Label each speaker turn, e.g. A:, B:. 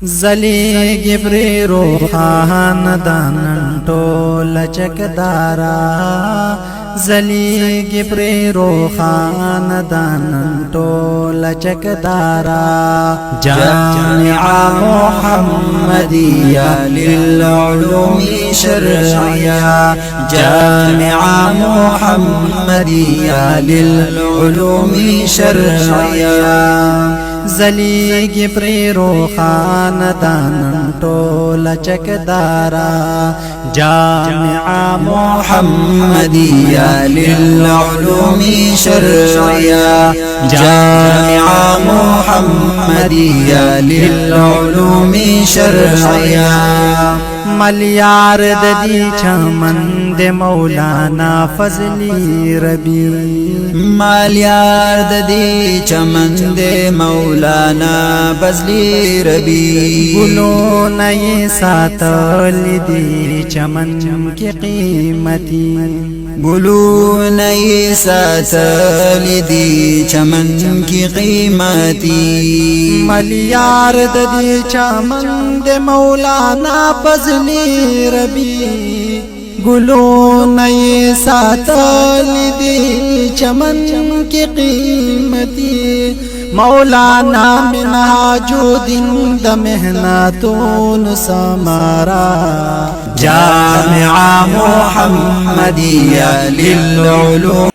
A: زلیگی پری روحان دانن ټول چکدارا زلیگی پری روحان دانن ټول چکدارا جامع محمدیہ للعلوم شرعیہ جامع محمدیہ للعلوم شرعیہ زلیگی پری روحان دانن ټول چکدارا جامع محمدیہ للعلوم شرعیہ جامع محمدیہ للعلوم شرعیہ ملیار ددی چمن د مولانا فضلی ربی ملیار ددی چمن د مولانا فضلی ربی گلو نئی ساتل دی چمن کی قیمتی گلو نئی ساتل دی چمن کی قیمتی ملیار ددی چمن د مولانا فضلی ربی گلو نئی ساتل دی چمن کی قیمتی مولانا منہاج دن د محنتون سمارا جامع محمدیہ للعلوم